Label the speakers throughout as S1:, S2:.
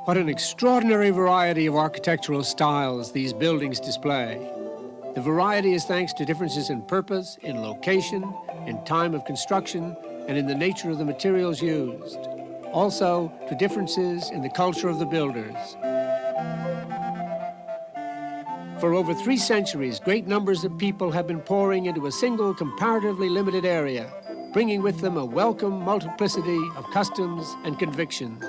S1: What an extraordinary variety of architectural styles these buildings display. The variety is thanks to differences in purpose, in location, in time of construction, and in the nature of the materials used. Also, to differences in the culture of the builders. For over 3 centuries, great numbers of people have been pouring into a single, comparatively limited area, bringing with them a welcome multiplicity of customs and convictions.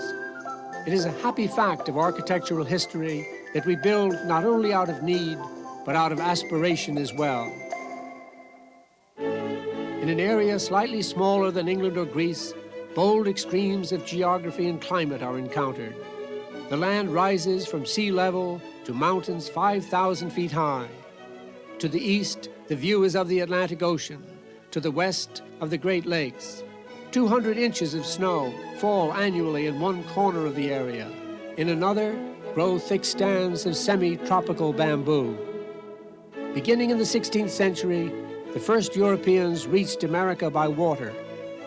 S1: It is a happy fact of architectural history that we build not only out of need, but out of aspiration as well. In an area slightly smaller than England or Greece, bold extremes of geography and climate are encountered. The land rises from sea level to mountains 5,000 feet high. To the east, the view is of the Atlantic Ocean. To the west, of the Great Lakes. 200 inches of snow fall annually in one corner of the area. In another, grow thick stands of semi-tropical bamboo. Beginning in the 16th century, the first Europeans reached America by water,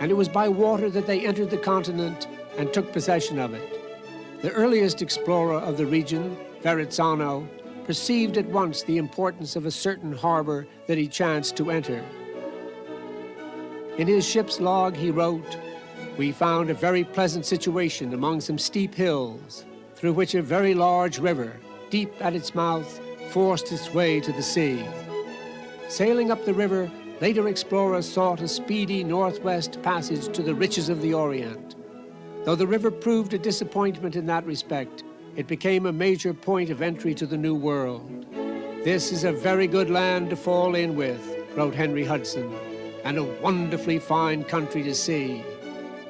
S1: and it was by water that they entered the continent and took possession of it. The earliest explorer of the region, Verrazzano, perceived at once the importance of a certain harbor that he chanced to enter. In his ship's log, he wrote, "We found a very pleasant situation among some steep hills, through which a very large river, deep at its mouth, forced its way to the sea." Sailing up the river, later explorers sought a speedy northwest passage to the riches of the Orient. Though the river proved a disappointment in that respect, it became a major point of entry to the New World. "This is a very good land to fall in with," wrote Henry Hudson, "and a wonderfully fine country to see.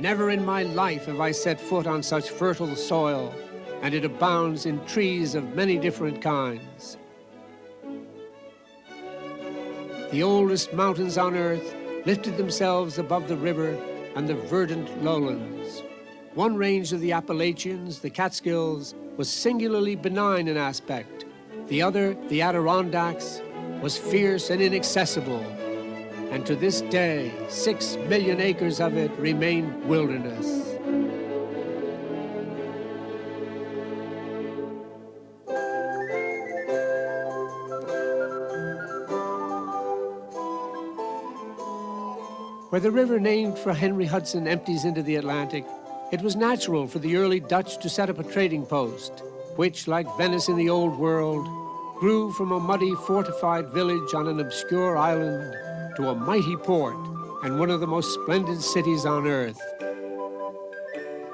S1: Never in my life have I set foot on such fertile soil, and it abounds in trees of many different kinds." The oldest mountains on earth lifted themselves above the river and the verdant lowlands. One range of the Appalachians, the Catskills, was singularly benign in aspect. The other, the Adirondacks, was fierce and inaccessible. And to this day, 6 million acres of it remain wilderness. Where the river named for Henry Hudson empties into the Atlantic, it was natural for the early Dutch to set up a trading post, which, like Venice in the Old World, grew from a muddy fortified village on an obscure island to a mighty port and one of the most splendid cities on earth.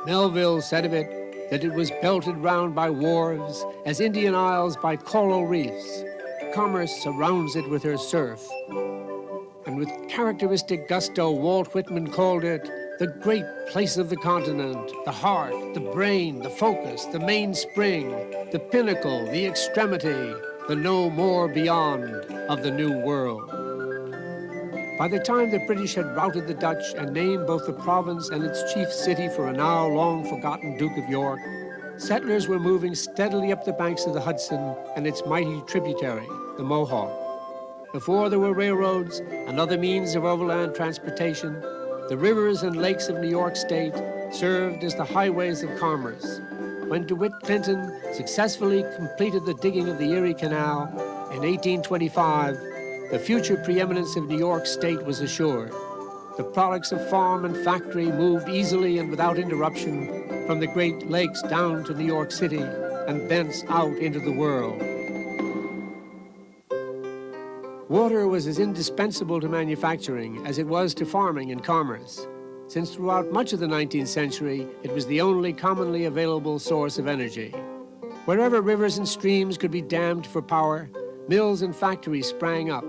S1: Melville said of it that it was belted round by wharves as Indian Isles by coral reefs. Commerce surrounds it with her surf. And with characteristic gusto, Walt Whitman called it the great place of the continent, the heart, the brain, the focus, the mainspring, the pinnacle, the extremity, the no more beyond of the New World. By the time the British had routed the Dutch and named both the province and its chief city for a now long-forgotten Duke of York, settlers were moving steadily up the banks of the Hudson and its mighty tributary, the Mohawk. Before there were railroads and other means of overland transportation, the rivers and lakes of New York State served as the highways of commerce. When DeWitt Clinton successfully completed the digging of the Erie Canal in 1825, the future preeminence of New York State was assured. The products of farm and factory moved easily and without interruption from the Great Lakes down to New York City and thence out into the world. Water was as indispensable to manufacturing as it was to farming and commerce, since throughout much of the 19th century, it was the only commonly available source of energy. Wherever rivers and streams could be dammed for power, mills and factories sprang up,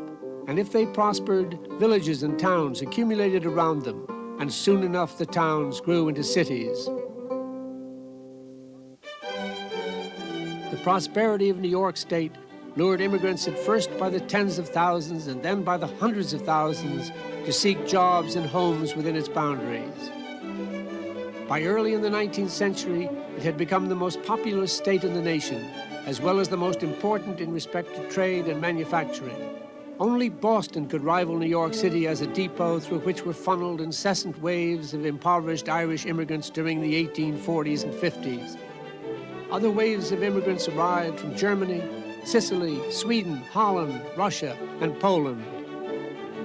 S1: and if they prospered, villages and towns accumulated around them, and soon enough the towns grew into cities. The prosperity of New York State lured immigrants at first by the tens of thousands and then by the hundreds of thousands to seek jobs and homes within its boundaries. By early in the 19th century, it had become the most populous state in the nation, as well as the most important in respect to trade and manufacturing. Only Boston could rival New York City as a depot through which were funneled incessant waves of impoverished Irish immigrants during the 1840s and 50s. other waves of immigrants arrived from Germany, Sicily, Sweden, Holland, Russia, and Poland.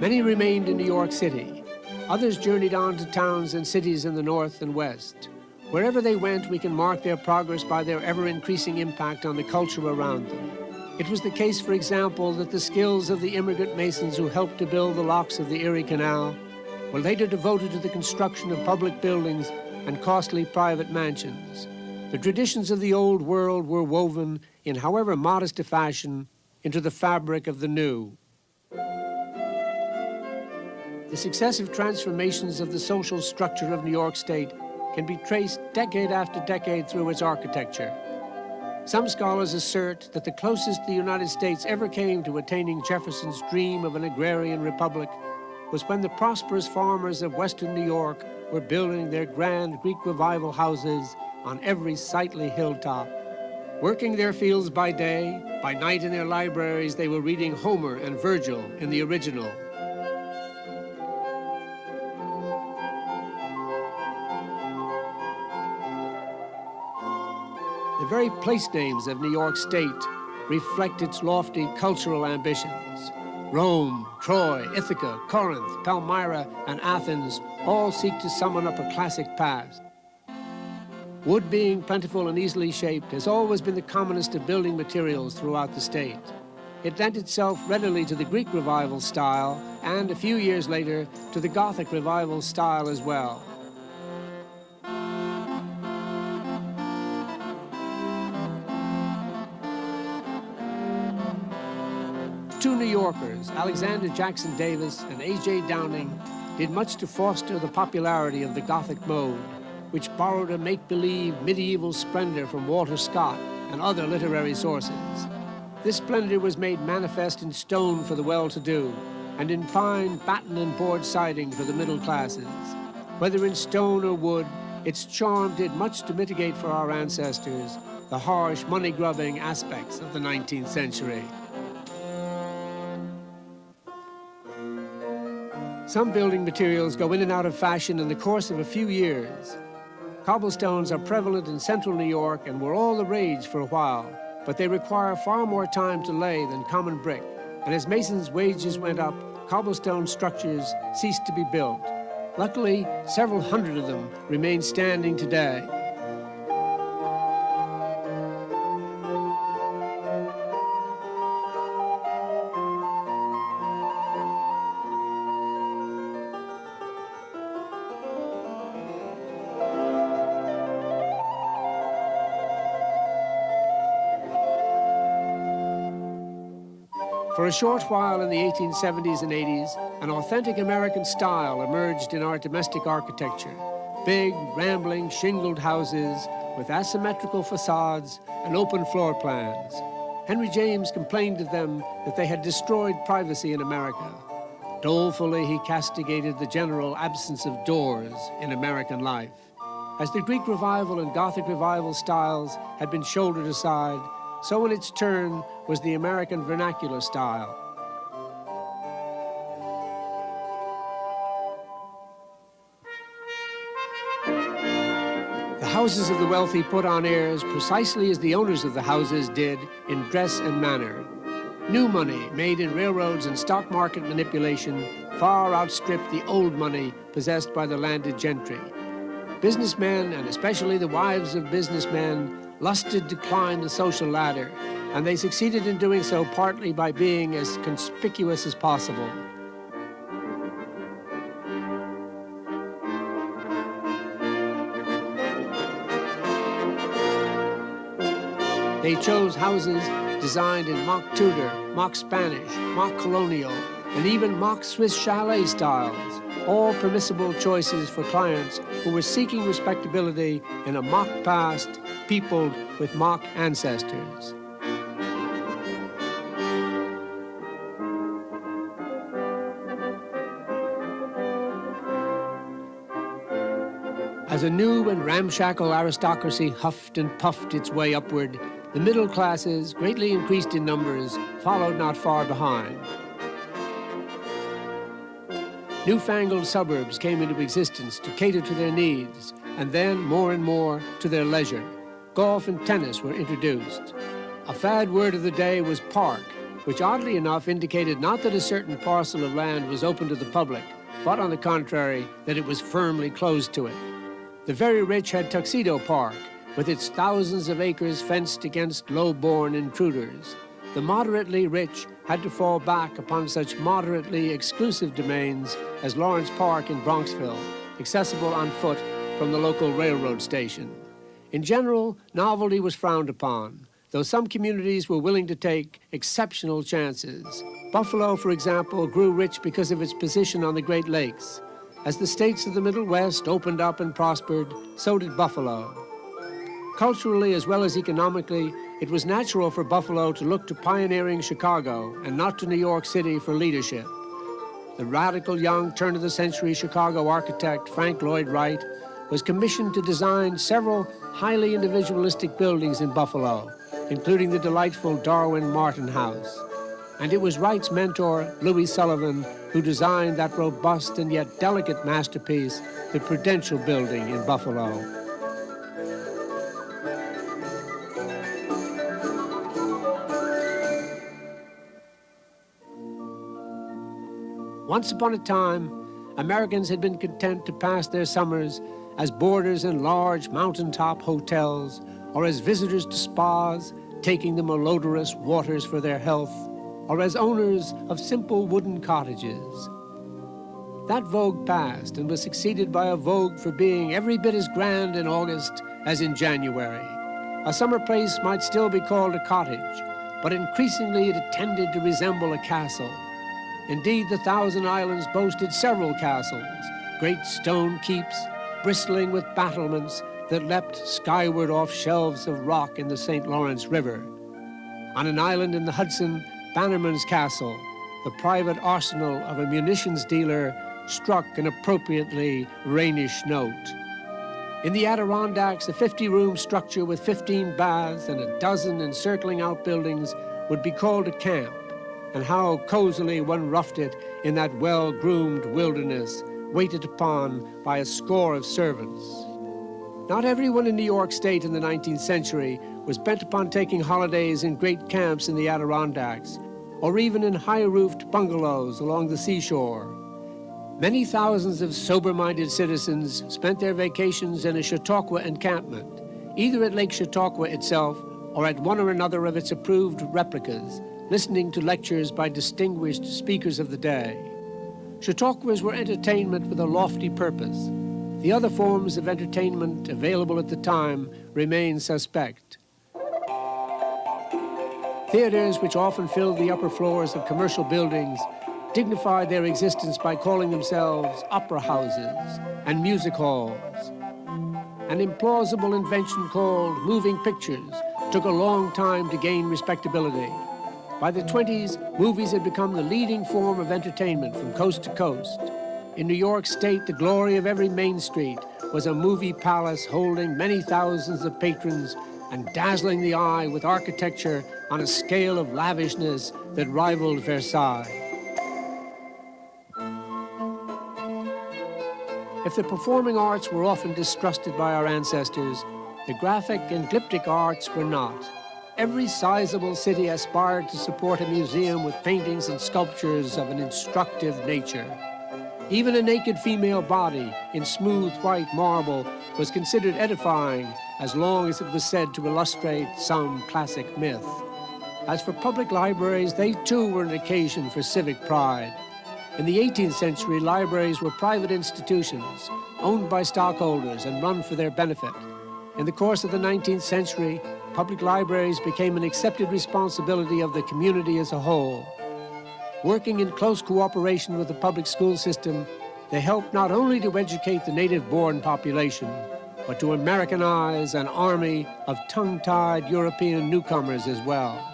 S1: Many remained in New York City. Others journeyed on to towns and cities in the north and west. Wherever they went, we can mark their progress by their ever-increasing impact on the culture around them. It was the case, for example, that the skills of the immigrant masons who helped to build the locks of the Erie Canal were later devoted to the construction of public buildings and costly private mansions. The traditions of the old world were woven, in however modest a fashion, into the fabric of the new. The successive transformations of the social structure of New York State can be traced decade after decade through its architecture. Some scholars assert that the closest the United States ever came to attaining Jefferson's dream of an agrarian republic was when the prosperous farmers of Western New York were building their grand Greek Revival houses on every sightly hilltop. Working their fields by day, by night in their libraries, they were reading Homer and Virgil in the original. The very place names of New York State reflect its lofty cultural ambitions. Rome, Troy, Ithaca, Corinth, Palmyra, and Athens all seek to summon up a classic past. Wood, being plentiful and easily shaped, has always been the commonest of building materials throughout the state. It lent itself readily to the Greek Revival style and, a few years later, to the Gothic Revival style as well. Two New Yorkers, Alexander Jackson Davis and A.J. Downing, did much to foster the popularity of the Gothic mode, which borrowed a make-believe medieval splendor from Walter Scott and other literary sources. This splendor was made manifest in stone for the well-to-do, and in fine batten and board siding for the middle classes. Whether in stone or wood, its charm did much to mitigate for our ancestors the harsh, money-grubbing aspects of the 19th century. Some building materials go in and out of fashion in the course of a few years. Cobblestones are prevalent in central New York and were all the rage for a while, but they require far more time to lay than common brick, and as masons' wages went up, cobblestone structures ceased to be built. Luckily, several hundred of them remain standing today. For a short while in the 1870s and 80s, an authentic American style emerged in our domestic architecture. Big, rambling, shingled houses with asymmetrical facades and open floor plans. Henry James complained of them that they had destroyed privacy in America. Dolefully, he castigated the general absence of doors in American life. As the Greek Revival and Gothic Revival styles had been shouldered aside, so in its turn was the American vernacular style. The houses of the wealthy put on airs precisely as the owners of the houses did in dress and manner. New money made in railroads and stock market manipulation far outstripped the old money possessed by the landed gentry. Businessmen, and especially the wives of businessmen, lusted to climb the social ladder, and they succeeded in doing so partly by being as conspicuous as possible. They chose houses designed in mock Tudor, mock Spanish, mock colonial, and even mock Swiss chalet styles, all permissible choices for clients who were seeking respectability in a mock past peopled with mock ancestors. As a new and ramshackle aristocracy huffed and puffed its way upward, the middle classes, greatly increased in numbers, followed not far behind. Newfangled suburbs came into existence to cater to their needs, and then, more and more, to their leisure. golf and tennis were introduced. A fad word of the day was park, which oddly enough indicated not that a certain parcel of land was open to the public, but on the contrary, that it was firmly closed to it. The very rich had Tuxedo Park, with its thousands of acres fenced against low-born intruders. The moderately rich had to fall back upon such moderately exclusive domains as Lawrence Park in Bronxville, accessible on foot from the local railroad station. In general, novelty was frowned upon, though some communities were willing to take exceptional chances. Buffalo, for example, grew rich because of its position on the Great Lakes. As the states of the Middle West opened up and prospered, so did Buffalo. Culturally as well as economically, it was natural for Buffalo to look to pioneering Chicago and not to New York City for leadership. The radical young turn-of-the-century Chicago architect Frank Lloyd Wright was commissioned to design several highly individualistic buildings in Buffalo, including the delightful Darwin Martin House. And it was Wright's mentor, Louis Sullivan, who designed that robust and yet delicate masterpiece, the Prudential Building in Buffalo. Once upon a time, Americans had been content to pass their summers as boarders in large mountaintop hotels or as visitors to spas, taking the malodorous waters for their health, or as owners of simple wooden cottages. That vogue passed and was succeeded by a vogue for being every bit as grand in August as in January. A summer place might still be called a cottage, but increasingly it tended to resemble a castle. Indeed, the Thousand Islands boasted several castles, great stone keeps, bristling with battlements that leapt skyward off shelves of rock in the St. Lawrence River. On an island in the Hudson, Bannerman's Castle, the private arsenal of a munitions dealer, struck an appropriately rainish note. In the Adirondacks, a 50-room structure with 15 baths and a dozen encircling outbuildings would be called a camp, and how cozily one roughed it in that well-groomed wilderness, waited upon by a score of servants. Not everyone in New York State in the 19th century was bent upon taking holidays in great camps in the Adirondacks, or even in high-roofed bungalows along the seashore. Many thousands of sober-minded citizens spent their vacations in a Chautauqua encampment, either at Lake Chautauqua itself or at one or another of its approved replicas, listening to lectures by distinguished speakers of the day. Chautauquas were entertainment with a lofty purpose. The other forms of entertainment available at the time remain suspect. Theaters, which often filled the upper floors of commercial buildings, dignified their existence by calling themselves opera houses and music halls. An implausible invention called moving pictures took a long time to gain respectability. By the 20s, movies had become the leading form of entertainment from coast to coast. In New York State, the glory of every main street was a movie palace holding many thousands of patrons and dazzling the eye with architecture on a scale of lavishness that rivaled Versailles. If the performing arts were often distrusted by our ancestors, the graphic and glyptic arts were not. Every sizable city aspired to support a museum with paintings and sculptures of an instructive nature. Even a naked female body in smooth white marble was considered edifying as long as it was said to illustrate some classic myth. As for public libraries, they too were an occasion for civic pride. In the 18th century, libraries were private institutions, owned by stockholders and run for their benefit. In the course of the 19th century, public libraries became an accepted responsibility of the community as a whole. Working in close cooperation with the public school system, they helped not only to educate the native-born population, but to Americanize an army of tongue-tied European newcomers as well.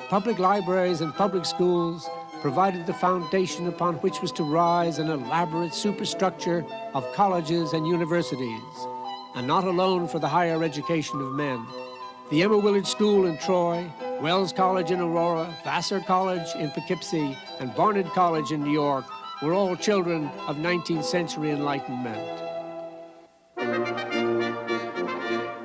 S1: Public libraries and public schools provided the foundation upon which was to rise an elaborate superstructure of colleges and universities, and not alone for the higher education of men. The Emma Willard School in Troy, Wells College in Aurora, Vassar College in Poughkeepsie, and Barnard College in New York were all children of 19th century Enlightenment.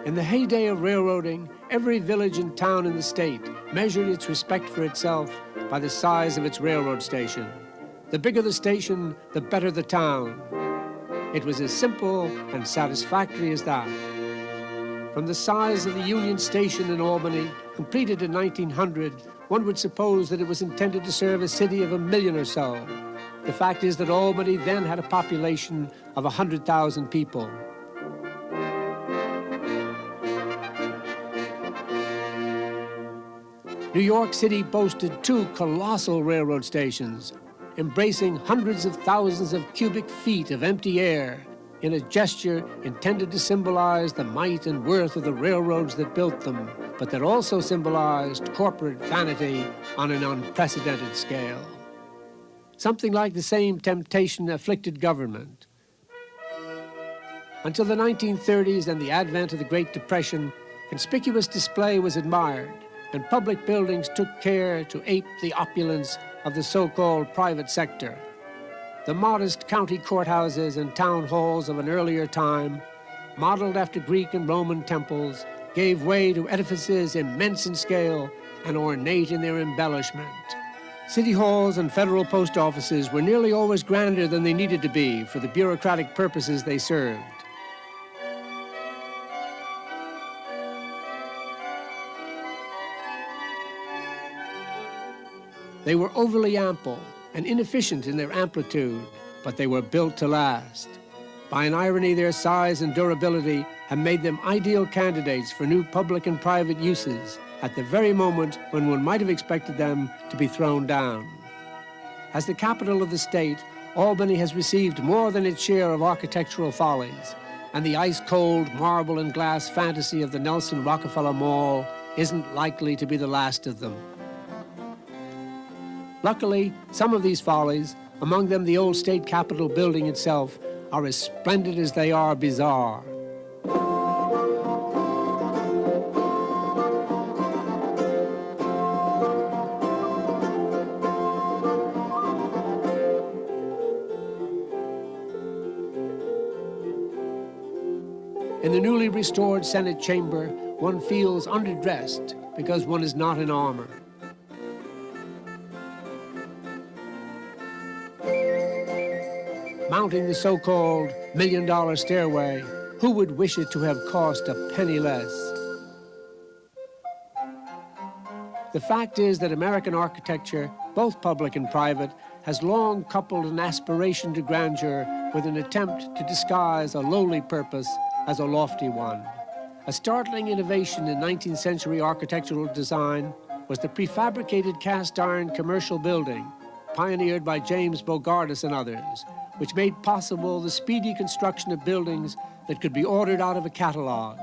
S1: In the heyday of railroading, every village and town in the state measured its respect for itself by the size of its railroad station. The bigger the station, the better the town. It was as simple and satisfactory as that. From the size of the Union Station in Albany, completed in 1900, one would suppose that it was intended to serve a city of 1 million or so. The fact is that Albany then had a population of 100,000 people. New York City boasted 2 colossal railroad stations, embracing hundreds of thousands of cubic feet of empty air in a gesture intended to symbolize the might and worth of the railroads that built them, but that also symbolized corporate vanity on an unprecedented scale. Something like the same temptation afflicted government. Until the 1930s and the advent of the Great Depression, conspicuous display was admired, and public buildings took care to ape the opulence of the so-called private sector. The modest county courthouses and town halls of an earlier time, modeled after Greek and Roman temples, gave way to edifices immense in scale and ornate in their embellishment. City halls and federal post offices were nearly always grander than they needed to be for the bureaucratic purposes they served. They were overly ample and inefficient in their amplitude, but they were built to last. By an irony, their size and durability have made them ideal candidates for new public and private uses at the very moment when one might have expected them to be thrown down. As the capital of the state, Albany has received more than its share of architectural follies, and the ice-cold marble and glass fantasy of the Nelson Rockefeller Mall isn't likely to be the last of them. Luckily, some of these follies, among them the old state capitol building itself, are as splendid as they are bizarre. In the newly restored Senate chamber, one feels underdressed because one is not in armor. Mounting the so-called $1 million stairway, who would wish it to have cost a penny less? The fact is that American architecture, both public and private, has long coupled an aspiration to grandeur with an attempt to disguise a lowly purpose as a lofty one. A startling innovation in 19th century architectural design was the prefabricated cast iron commercial building, pioneered by James Bogardus and others, which made possible the speedy construction of buildings that could be ordered out of a catalog.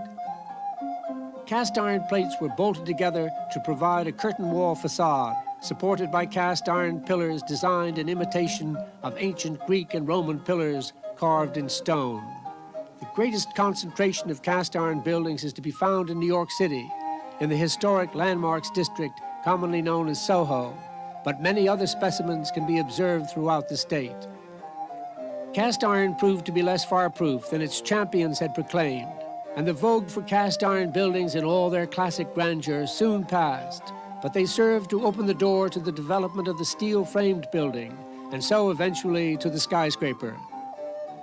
S1: Cast iron plates were bolted together to provide a curtain wall facade, supported by cast iron pillars designed in imitation of ancient Greek and Roman pillars carved in stone. The greatest concentration of cast iron buildings is to be found in New York City, in the historic Landmarks District, commonly known as Soho, but many other specimens can be observed throughout the state. Cast iron proved to be less fireproof than its champions had proclaimed, and the vogue for cast iron buildings in all their classic grandeur soon passed, but they served to open the door to the development of the steel-framed building, and so eventually to the skyscraper.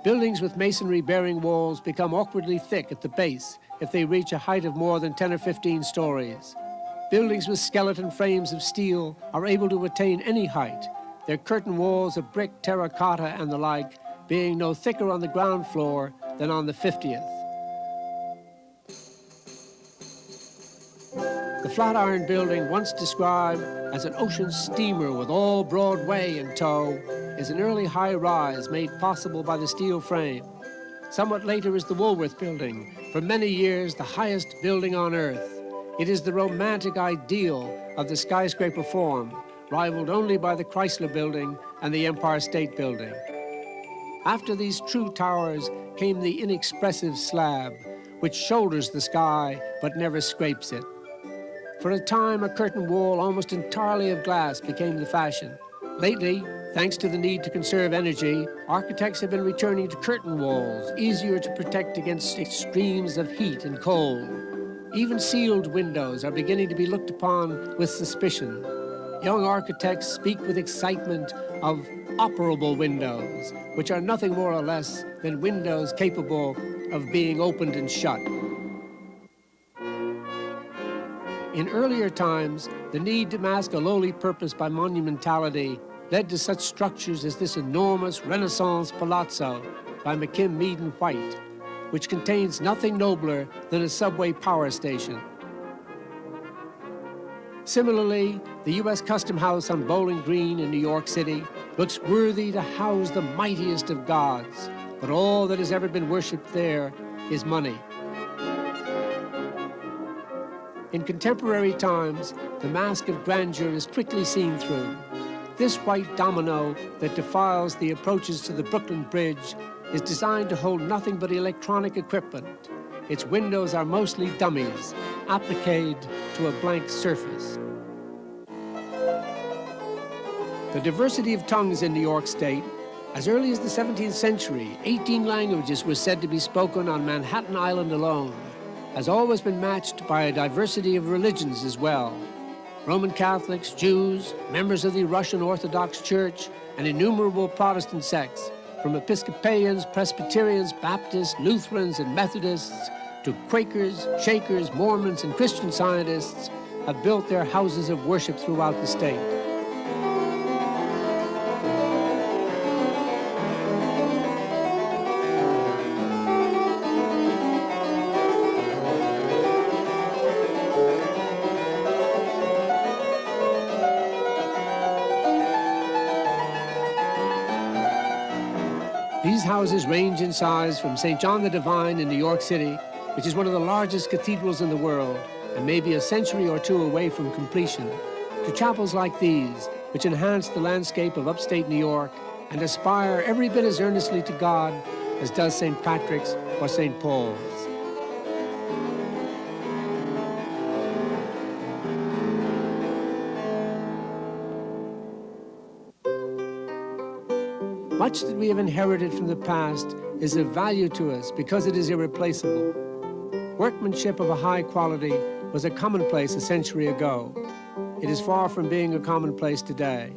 S1: Buildings with masonry-bearing walls become awkwardly thick at the base if they reach a height of more than 10 or 15 stories. Buildings with skeleton frames of steel are able to attain any height, their curtain walls of brick, terracotta, and the like being no thicker on the ground floor than on the 50th. The Flatiron Building, once described as an ocean steamer with all Broadway in tow, is an early high-rise made possible by the steel frame. Somewhat later is the Woolworth Building, for many years the highest building on Earth. It is the romantic ideal of the skyscraper form, rivaled only by the Chrysler Building and the Empire State Building. After these true towers came the inexpressive slab, which shoulders the sky but never scrapes it. For a time, a curtain wall almost entirely of glass became the fashion. Lately, Thanks to the need to conserve energy, architects have been returning to curtain walls, easier to protect against extremes of heat and cold. Even sealed windows are beginning to be looked upon with suspicion. Young architects speak with excitement of operable windows, which are nothing more or less than windows capable of being opened and shut. In earlier times, the need to mask a lowly purpose by monumentality led to such structures as this enormous Renaissance palazzo by McKim, Mead and White, which contains nothing nobler than a subway power station. Similarly, the U.S. Custom House on Bowling Green in New York City looks worthy to house the mightiest of gods, but all that has ever been worshipped there is money. In contemporary times, the mask of grandeur is quickly seen through. This white domino that defiles the approaches to the Brooklyn Bridge is designed to hold nothing but electronic equipment. Its windows are mostly dummies, appliqued to a blank surface. The diversity of tongues in New York State, as early as the 17th century, 18 languages were said to be spoken on Manhattan Island alone, has always been matched by a diversity of religions as well. Roman Catholics, Jews, members of the Russian Orthodox Church, and innumerable Protestant sects, from Episcopalians, Presbyterians, Baptists, Lutherans, and Methodists, to Quakers, Shakers, Mormons, and Christian Scientists, have built their houses of worship throughout the state. These houses range in size from St. John the Divine in New York City, which is one of the largest cathedrals in the world and may be a century or two away from completion, to chapels like these, which enhance the landscape of upstate New York and aspire every bit as earnestly to God as does St. Patrick's or St. Paul's. Much that we have inherited from the past is of value to us because it is irreplaceable. Workmanship of a high quality was a commonplace a century ago. It is far from being a commonplace today.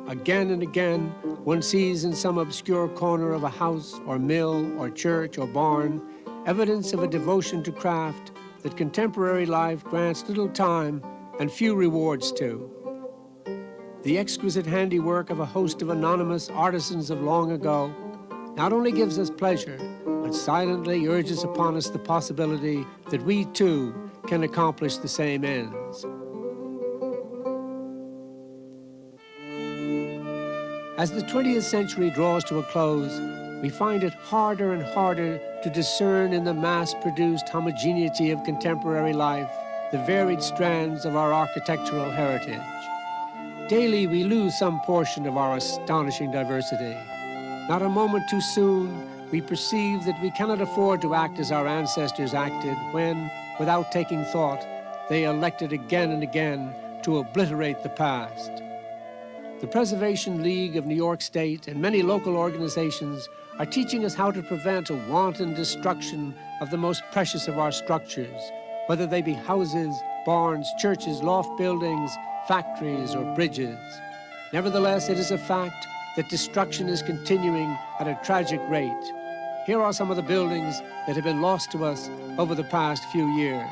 S1: Again and again, one sees in some obscure corner of a house or mill or church or barn evidence of a devotion to craft that contemporary life grants little time and few rewards to. The exquisite handiwork of a host of anonymous artisans of long ago not only gives us pleasure, but silently urges upon us the possibility that we too can accomplish the same ends. As the 20th century draws to a close, we find it harder and harder to discern in the mass-produced homogeneity of contemporary life the varied strands of our architectural heritage. Daily, we lose some portion of our astonishing diversity. Not a moment too soon, we perceive that we cannot afford to act as our ancestors acted when, without taking thought, they elected again and again to obliterate the past. The Preservation League of New York State and many local organizations are teaching us how to prevent a wanton destruction of the most precious of our structures, whether they be houses, barns, churches, loft buildings, factories, or bridges. Nevertheless, it is a fact that destruction is continuing at a tragic rate. Here are some of the buildings that have been lost to us over the past few years.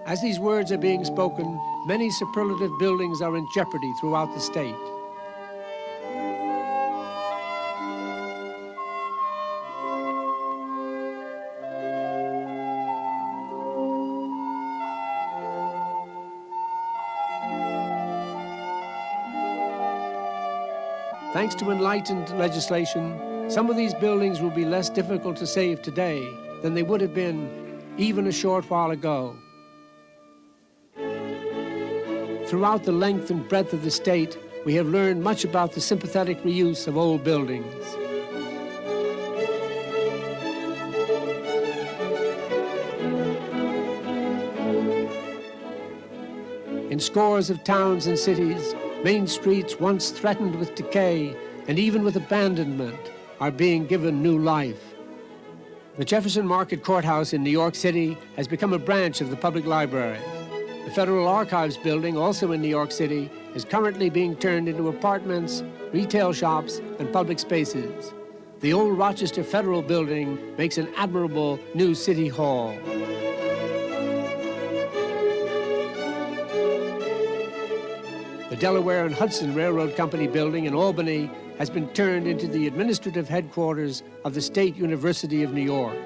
S1: As these words are being spoken, many superlative buildings are in jeopardy throughout the state. Thanks to enlightened legislation, Some of these buildings will be less difficult to save today than they would have been even a short while ago. Throughout the length and breadth of the state, we have learned much about the sympathetic reuse of old buildings. In scores of towns and cities, main streets once threatened with decay and even with abandonment are being given new life. The Jefferson Market Courthouse in New York City has become a branch of the public library. The Federal Archives building, also in New York City, is currently being turned into apartments, retail shops, and public spaces. The old Rochester Federal Building makes an admirable new city hall. The Delaware and Hudson Railroad Company building in Albany has been turned into the administrative headquarters of the State University of New York.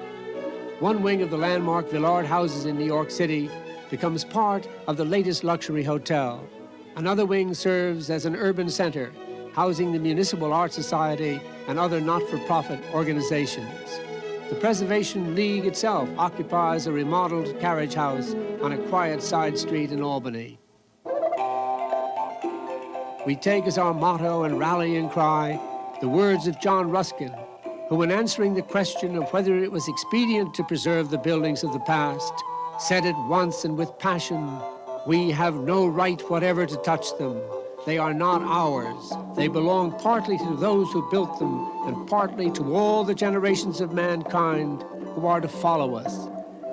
S1: One wing of the landmark Villard houses in New York City becomes part of the latest luxury hotel. Another wing serves as an urban center, housing the Municipal Art Society and other not-for-profit organizations. The Preservation League itself occupies a remodeled carriage house on a quiet side street in Albany. We take as our motto and rallying cry the words of John Ruskin, who, in answering the question of whether it was expedient to preserve the buildings of the past, said at once and with passion, "We have no right whatever to touch them. They are not ours. They belong partly to those who built them and partly to all the generations of mankind who are to follow us.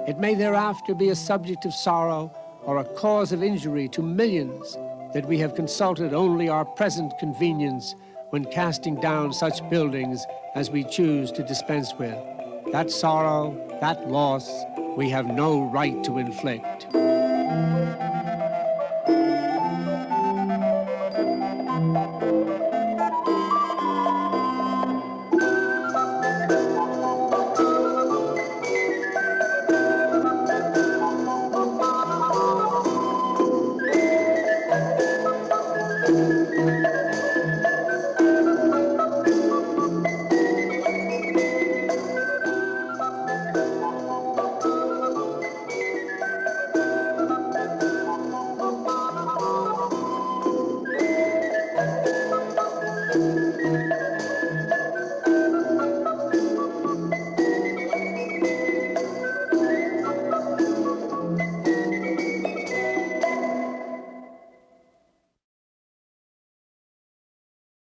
S1: It may thereafter be a subject of sorrow or a cause of injury to millions that we have consulted only our present convenience when casting down such buildings as we choose to dispense with. That sorrow, that loss, we have no right to inflict."